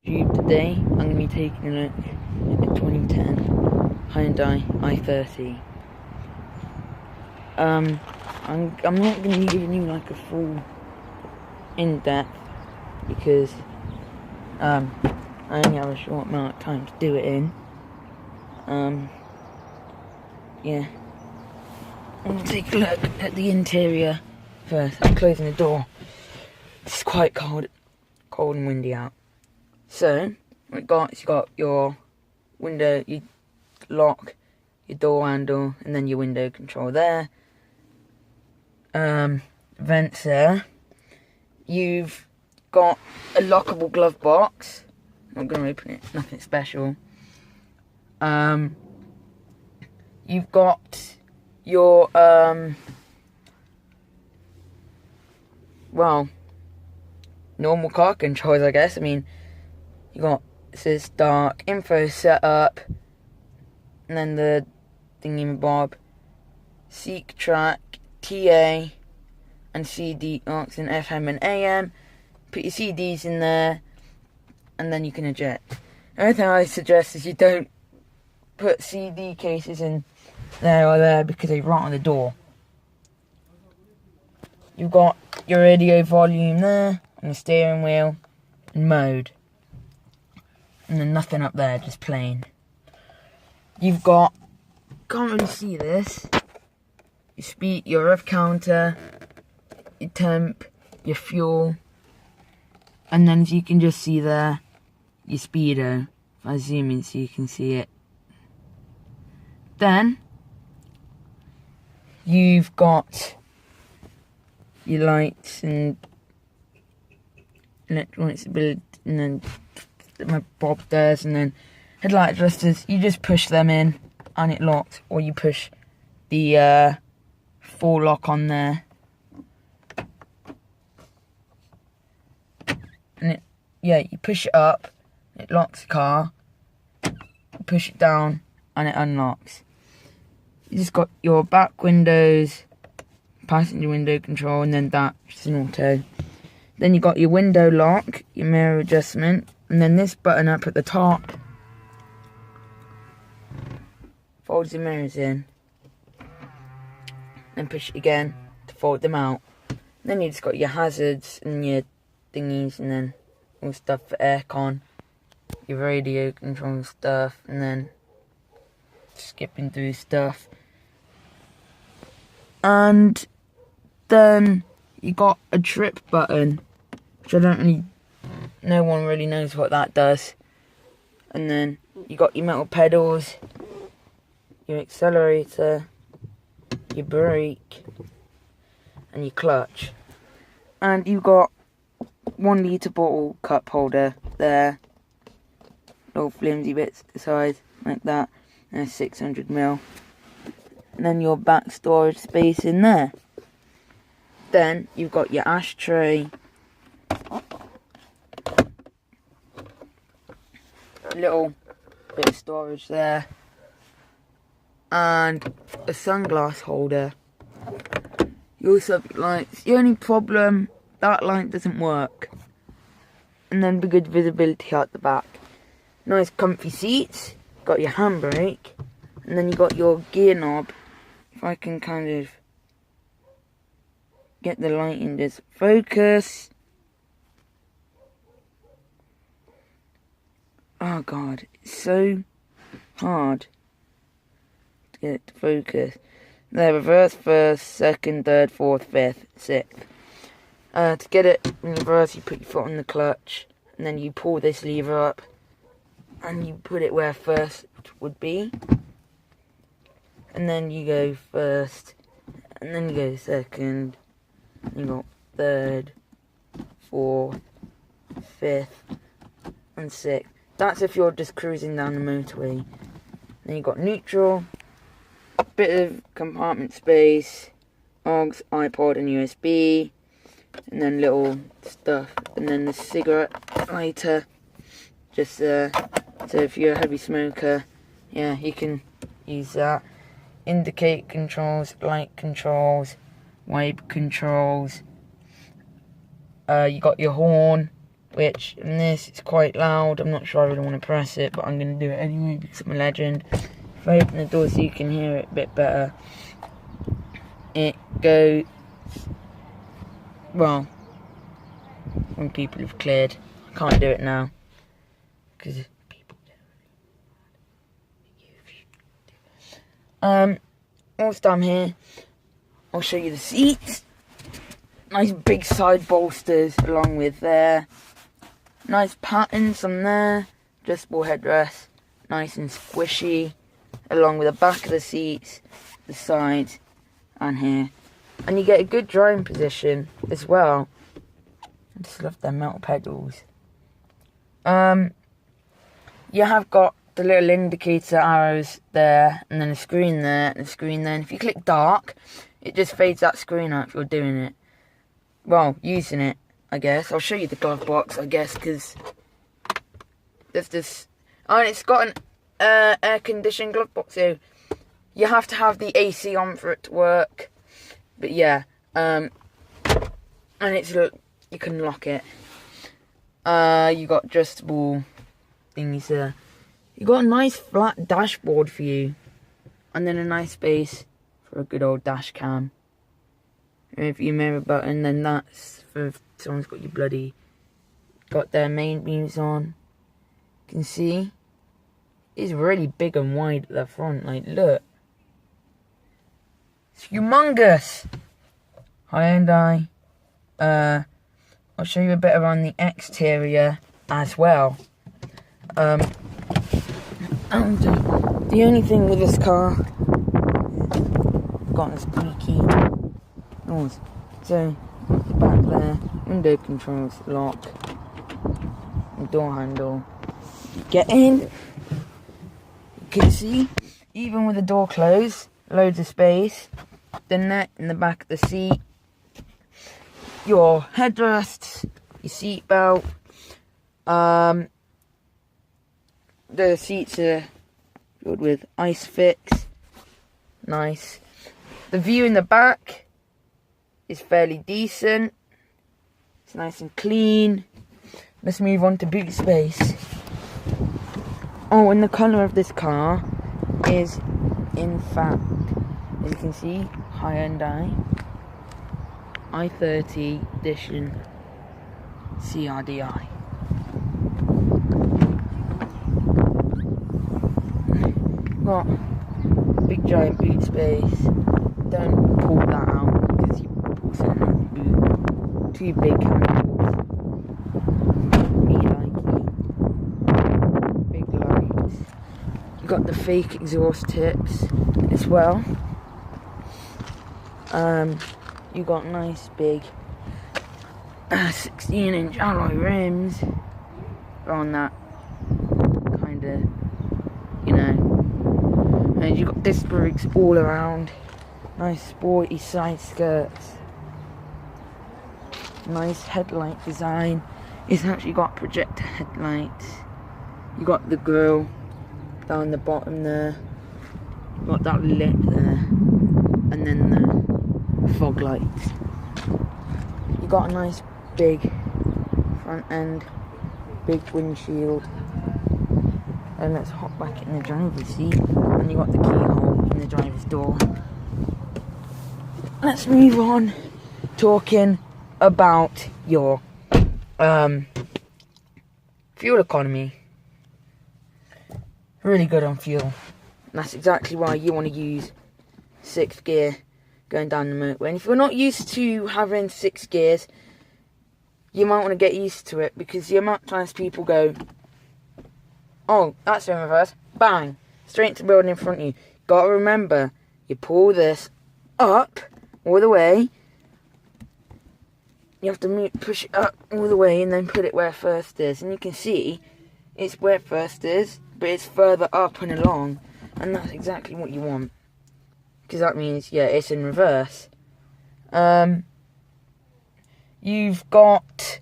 Today I'm going to be taking a look at 2010 Hyundai i30. I'm not going to be giving you like a full in-depth because I only have a short amount of time to do it in. Yeah. I'm going to take a look at the interior first. I'm closing the door. It's quite cold and windy out. So, what you got your window, you lock, your door handle, and then your window control there. Vents there. You've got a lockable glove box. I'm not going to open it, nothing special. You've got your, normal car controls, I guess. I mean, you got, it says dark, info setup, and then the thingy-mabob, seek track, TA, and CD, aux and FM and AM. Put your CDs in there, and then you can eject. The only thing I suggest is you don't put CD cases in there or there because they rot on the door. You've got your radio volume there, on the steering wheel, and mode. And then nothing up there, just plain. You've got, can't really see this, your speed, your rev counter, your temp, your fuel, and then as you can just see there, your speedo. If I zoom in so you can see it. Then, you've got your lights and electronics built, and then my bob stairs, and then headlight adjusters. You just push them in and it locks, or you push the full lock on there, and you push it up, it locks the car. You push it down and it unlocks. You just got your back windows, passenger window control, and then that, which is an auto. Then you got your window lock, your mirror adjustment, and then this button up at the top folds the mirrors in. Then push it again to fold them out. Then you just got your hazards and your thingies, and then all stuff for aircon, your radio control stuff, and then skipping through stuff. And then you got a trip button, which no one really knows what that does. And then you got your metal pedals, your accelerator, your brake, and your clutch. And you've got 1 litre bottle cup holder there, little flimsy bits to the side like that, and 600ml. And then your back storage space in there. Then you've got your ashtray, little bit of storage there, and a sunglass holder. You also have your lights. The only problem, that light doesn't work. And then good visibility out the back. Nice comfy seats. Got your handbrake, and then you got your gear knob. If I can kind of get the light in this focus. Oh god, it's so hard to get it to focus. There, reverse, first, second, third, fourth, fifth, sixth. To get it in reverse, you put your foot on the clutch, and then you pull this lever up, and you put it where first would be. And then you go first, and then you go second, you got third, fourth, fifth, and sixth. That's if you're just cruising down the motorway. Then you got neutral, a bit of compartment space, aux, iPod, and USB, and then little stuff, and then the cigarette lighter, just so if you're a heavy smoker, yeah, you can use that. Indicate controls, light controls, wipe controls. You got your horn, which in this it's quite loud. I'm not sure I really want to press it, but I'm going to do it anyway because I'm a legend. If I open the door so you can hear it a bit better, it goes, well, when people have cleared. I can't do it now because people don't. Whilst I'm here, I'll show you the seats. Nice big side bolsters along with there. Nice patterns on there. Adjustable headrest. Nice and squishy. Along with the back of the seats, the sides, and here. And you get a good driving position as well. I just love their metal pedals. You have got the little indicator arrows there, and then a screen there, and a screen there. And if you click dark, it just fades that screen out if you're doing it. Well, using it, I guess. I'll show you the glove box, I guess, because there's this. Oh, and it's got an air-conditioned glove box, so you have to have the AC on for it to work. But yeah, and it's you can lock it. You got adjustable thingies there. You got a nice flat dashboard for you, and then a nice space for a good old dash cam. If you mirror button, then that's for if someone's got your bloody got their main beams on. You can see it's really big and wide at the front. Like, look, it's humongous. Hyundai. I'll show you a bit around the exterior as well. And the only thing with this car, I've got a squeaky noise. So, the back there, window controls, lock, door handle. Get in. You can see, even with the door closed, loads of space. The net in the back of the seat. Your headrests, your seat belt. The seats are filled with ice fix. Nice. The view in the back is fairly decent. It's nice and clean. Let's move on to boot space. Oh, and the colour of this car is, in fact, as you can see, Hyundai i30 edition CRDI. Got big giant boot space. Don't pull that out because you pull something out of the boot. Two big handles. Me likey. Big lights. You got the fake exhaust tips as well. You got nice big 16-inch alloy rims on that kind of, you know. And you got disc brakes all around. Nice sporty side skirts. Nice headlight design. It's actually got projector headlights. You got the grille down the bottom there. You got that lip there. And then the fog lights. You got a nice big front end. Big windshield. And let's hop back in the driver's seat. And you got the keyhole in the driver's door. Let's move on talking about your fuel economy. Really good on fuel. And that's exactly why you want to use 6th gear going down the motorway. And if you're not used to having 6 gears, you might want to get used to it, because the amount of times people go, oh, that's in reverse, bang, straight into the building in front of you. Got to remember, you pull this up all the way. You have to push it up all the way and then put it where first is. And you can see it's where first is, but it's further up and along. And that's exactly what you want, because that means, yeah, it's in reverse. You've got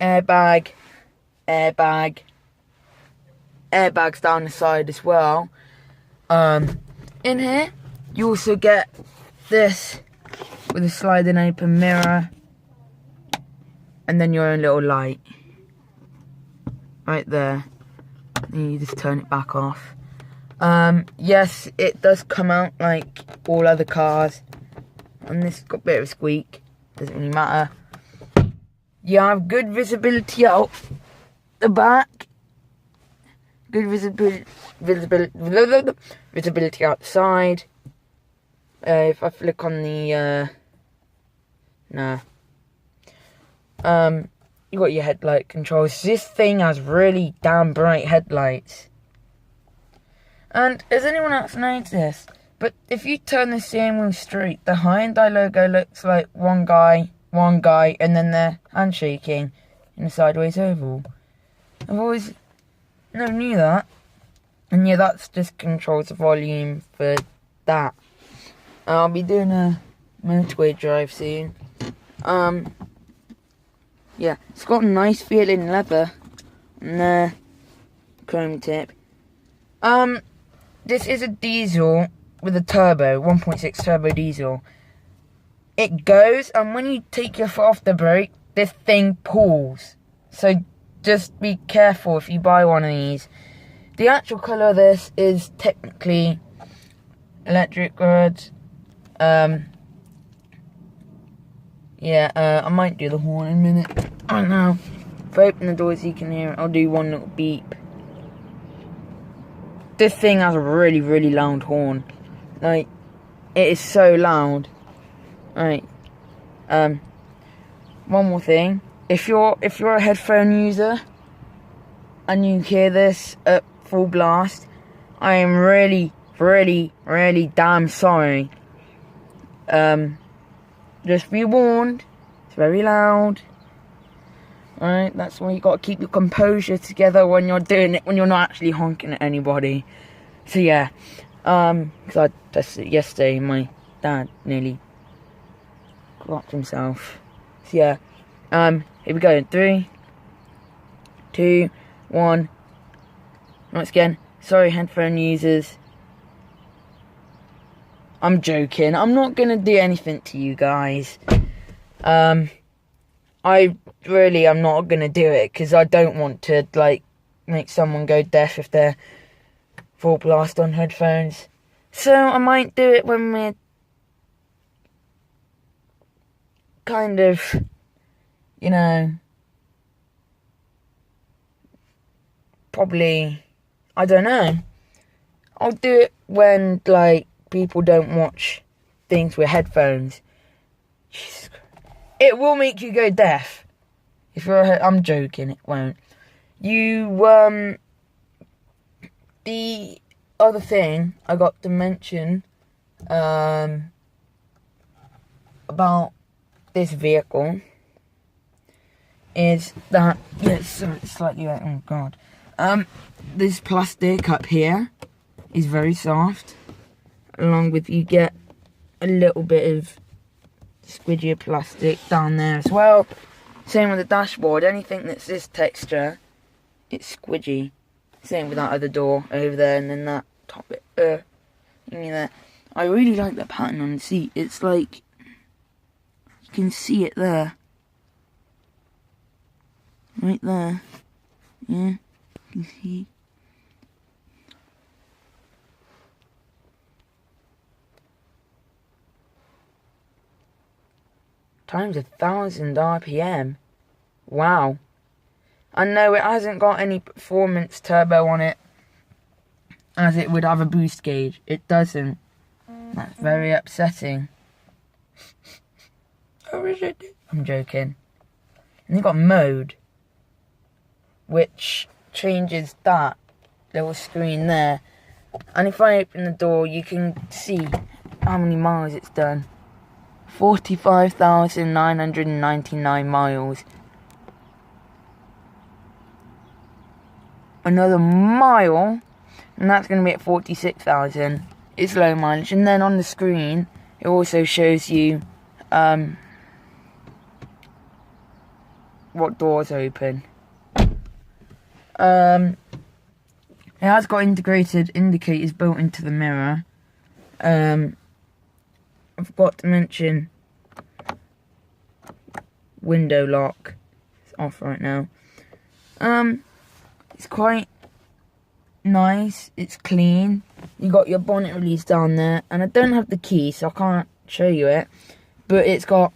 airbags down the side as well. In here, you also get this with a sliding open mirror. and then your own little light. Right there. And you just turn it back off. Yes, it does come out like all other cars. And this has got a bit of a squeak. Doesn't really matter. You have good visibility out the back. Good visibility outside. If I flick on the you got your headlight controls. This thing has really damn bright headlights. And has anyone else noticed this? But if you turn the steering wheel straight, the Hyundai logo looks like one guy, and then they're handshaking in a sideways oval. I've always never knew that. And yeah, that's just controls the volume for that. I'll be doing a motorway drive soon. Yeah, it's got a nice feeling leather and the chrome tip. This is a diesel with a turbo, 1.6 turbo diesel. It goes, and when you take your foot off the brake, this thing pulls. So just be careful if you buy one of these. The actual colour of this is technically electric red. I might do the horn in a minute. I don't know. If I open the door so you can hear it, I'll do one little beep. This thing has a really, really loud horn. Like, it is so loud. Right. One more thing. If you're a headphone user and you hear this at full blast, I am really, really, really damn sorry. Just be warned. It's very loud. Alright, that's why you gotta keep your composure together when you're doing it, when you're not actually honking at anybody. So yeah, because I tested it yesterday, my dad nearly clocked himself. So yeah, here we go. 3, 2, 1. Once again, sorry headphone users. I'm joking. I'm not gonna do anything to you guys. I really am not gonna do it because I don't want to like make someone go deaf if they're full blast on headphones. So I might do it when we're kind of, you know, probably, I don't know. I'll do it when like people don't watch things with headphones. Jesus Christ. It will make you go deaf. If you're I'm joking, it won't. The other thing I got to mention about this vehicle is that, it's slightly like, oh god. This plastic up here is very soft. Along with, you get a little bit of squidgy plastic down there as well. Same with the dashboard. Anything that's this texture, it's squidgy. Same with that other door over there, and then that top bit there. I really like the pattern on the seat. It's like, you can see it there. Right there. Yeah, you can see. Times 1,000 RPM. Wow. I know it hasn't got any performance turbo on it, as it would have a boost gauge. It doesn't. That's very upsetting. I'm joking. And you've got mode, which changes that little screen there. And if I open the door, you can see how many miles it's done. 45,999 miles. Another mile, and that's going to be at 46,000. It's low mileage. And then on the screen, it also shows you what doors open. It has got integrated indicators built into the mirror. I forgot to mention window lock. off right now. It's quite nice. It's clean. You got your bonnet release down there, and I don't have the key, so I can't show you it. But it's got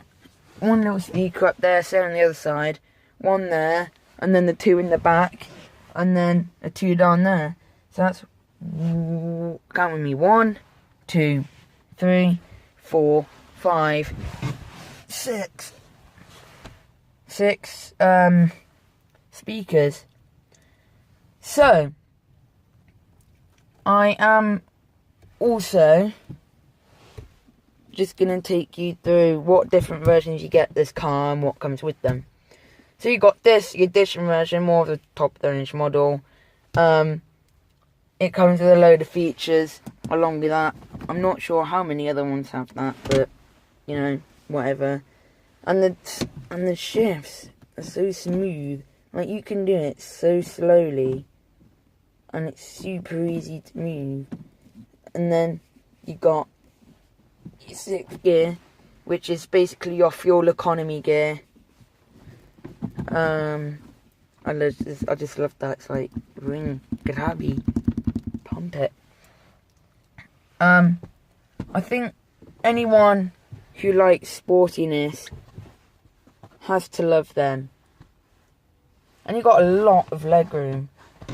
one little speaker up there, same on the other side, one there, and then the two in the back, and then a two down there. So that's, count with me, 1, 2, 3, 4, 5, 6 speakers. So I am also just gonna take you through what different versions you get this car and what comes with them. So you got this, the edition version, more of the top of the range model. It comes with a load of features along with that. I'm not sure how many other ones have that, but you know, whatever. And the shifts are so smooth. Like, you can do it so slowly, and it's super easy to move. And then you got your 6th gear, which is basically your fuel economy gear. I just love that. It's like, ring, grabby, pump it. I think anyone who likes sportiness has to love them. And you got a lot of legroom.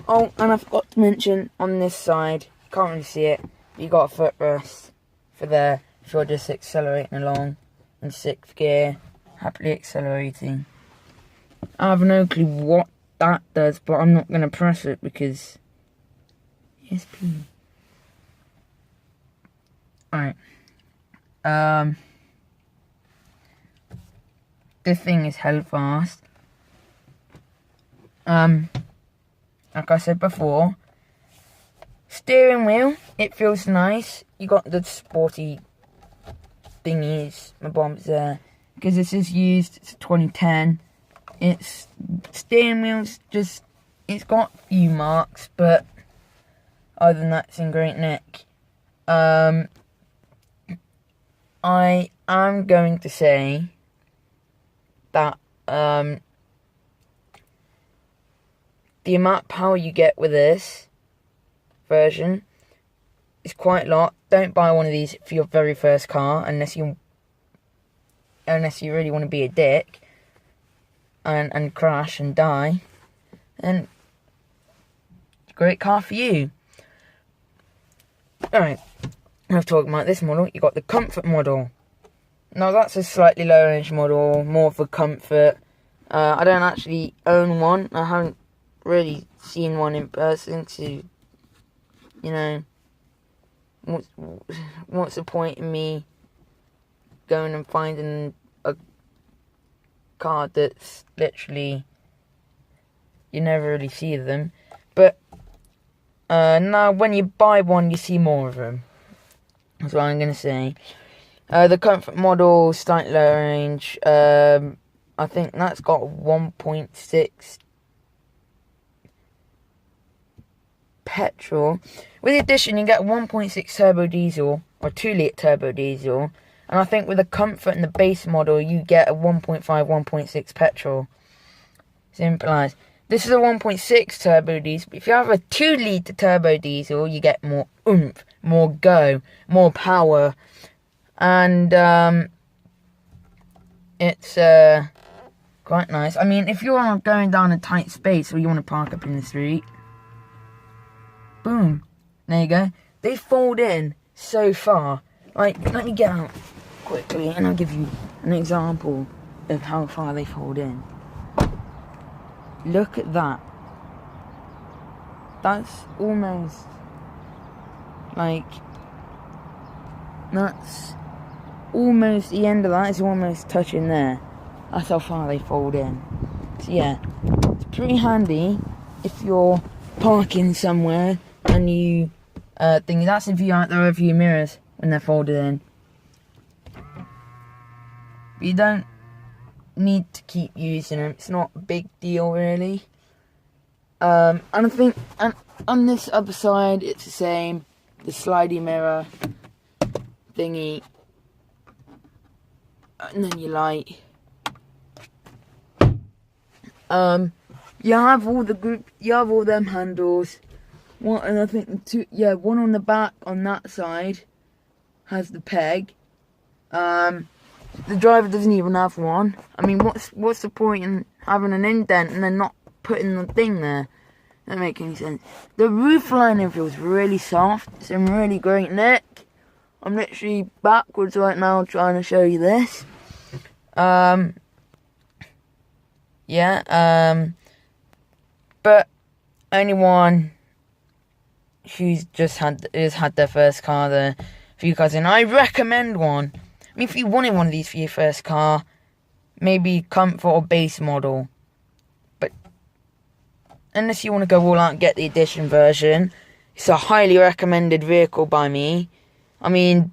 Oh, and I forgot to mention, on this side, you can't really see it, but you got a footrest for there if you're just accelerating along in 6th gear, happily accelerating. I have no clue what that does, but I'm not going to press it because, yes please. Alright. This thing is hell fast. Like I said before, steering wheel, it feels nice. You got the sporty thingies, my bumps there, because this is used, it's 2010. It's steering wheel's just, it's got a few marks, but other than that, it's in great nick. I am going to say that the amount of power you get with this version is quite a lot. Don't buy one of these for your very first car unless you really want to be a dick and crash and die. And great car for you. Alright, I've talked about this model. You got the comfort model. Now that's a slightly lower range model, more for comfort. I don't actually own one. I haven't really seen one in person to, you know, what's the point in me going and finding a car that's literally, you never really see them. But now when you buy one, you see more of them. That's what I'm going to say. The comfort model, slightly lower range. I think that's got 1.6 petrol. With the addition, you get 1.6 turbo diesel or 2-litre turbo diesel, and I think with the comfort and the base model, you get a 1.5, 1.6 petrol. Simple as. This is a 1.6 turbo diesel. If you have a 2-litre turbo diesel, you get more oomph, more go, more power, and it's quite nice. I mean, if you're going down a tight space or you want to park up in the street, boom, there you go. They fold in so far. Like, let me get out quickly and I'll give you an example of how far they fold in. Look at that. That's almost like, that's almost, the end of that is almost touching there. That's how far they fold in. So yeah, it's pretty handy if you're parking somewhere and you think that's if you aren't there over your mirrors when they're folded in. But you don't need to keep using them. It's not a big deal really. And I think on this other side it's the same. The slidey mirror thingy, and then your light. You have all the group, you have all them handles. One, and I think one on the back on that side has the peg. The driver doesn't even have one. I mean, what's the point in having an indent and then not putting the thing there? That make any sense. The roof liner feels really soft. It's in really great nick. I'm literally backwards right now trying to show you this. But anyone who's just had their first car there, for you guys, and I recommend one. I mean, if you wanted one of these for your first car, maybe comfort or base model. But unless you want to go all out and get the edition version, it's a highly recommended vehicle by me. I mean,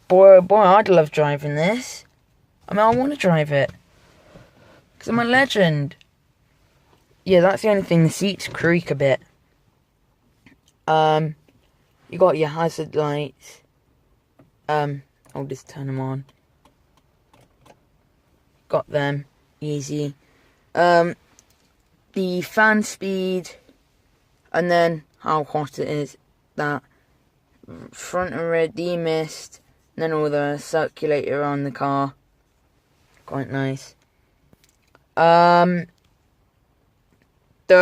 boy, I'd love driving this. I mean, I want to drive it. Because I'm a legend. Yeah, that's the only thing. The seats creak a bit. You got your hazard lights. I'll just turn them on. Got them. Easy. The fan speed. And then how hot it is. That. Front and rear demist. And then all the circulator on the car. Quite nice. The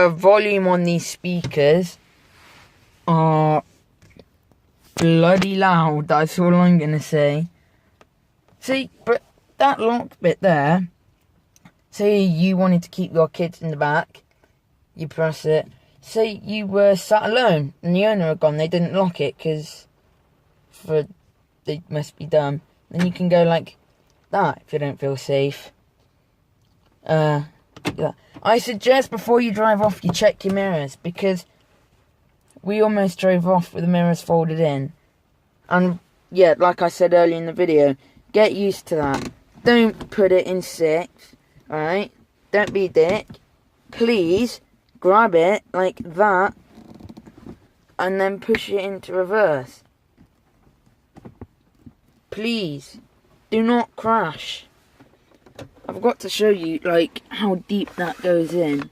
volume on these speakers are bloody loud. That's all I'm gonna say. See, but that lock bit there, say you wanted to keep your kids in the back, you press it. Say you were sat alone and the owner had gone, they didn't lock it because they must be dumb. Then you can go like that if you don't feel safe. Yeah. I suggest before you drive off you check your mirrors, because we almost drove off with the mirrors folded in. And yeah, like I said earlier in the video, get used to that. Don't put it in sixth, alright? Don't be a dick. Please grab it like that and then push it into reverse. Please do not crash. I forgot to show you like how deep that goes in.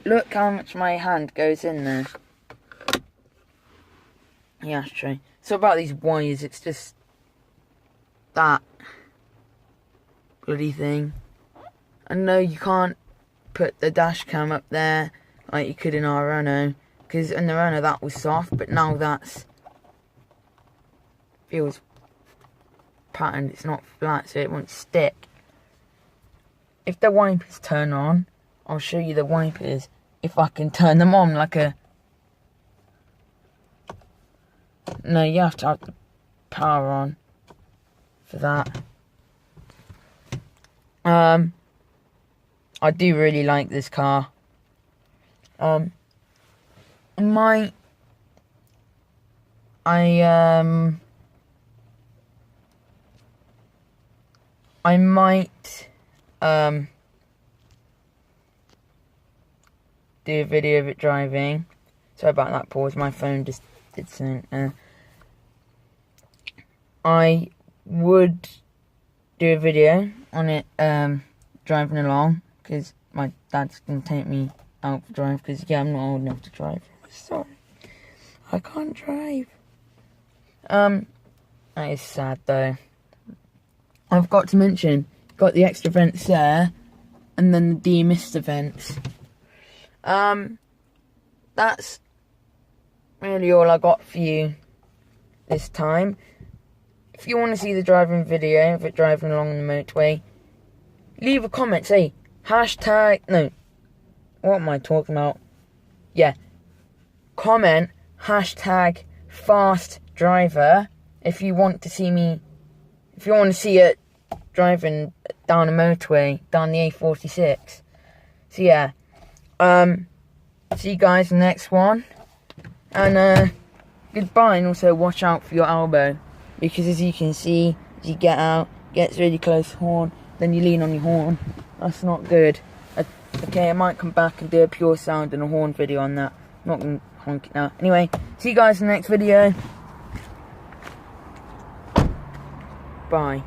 Look how much my hand goes in there. The ashtray. So about these wires, it's just that bloody thing. And no, you can't put the dash cam up there like you could in our Renault, because in the Renault that was soft, but now that's feels patterned. It's not flat, so it won't stick. If the wipers turn on, I'll show you the wipers. If I can turn them on like a... No, you have to have the power on for that. I do really like this car. I might do a video of it driving. Sorry about that pause, my phone just did something. I would do a video on it driving along, because my dad's going to take me out for drive, because yeah, I'm not old enough to drive. Sorry, I can't drive. That is sad though. I've got to mention, got the extra vents there, and then the demister vents. That's really all I got for you this time. If you want to see the driving video of it driving along the motorway, leave a comment, say hashtag, no, what am I talking about? Yeah, comment hashtag fast driver if you want to see me, if you want to see it driving down a motorway, down the A46. So yeah, see you guys in the next one, and goodbye, and also watch out for your elbow, because as you can see, as you get out, gets really close to horn, then you lean on your horn. That's not good. Okay, I might come back and do a pure sound and a horn video on that. I'm not going to honk it now. Anyway, see you guys in the next video. Bye.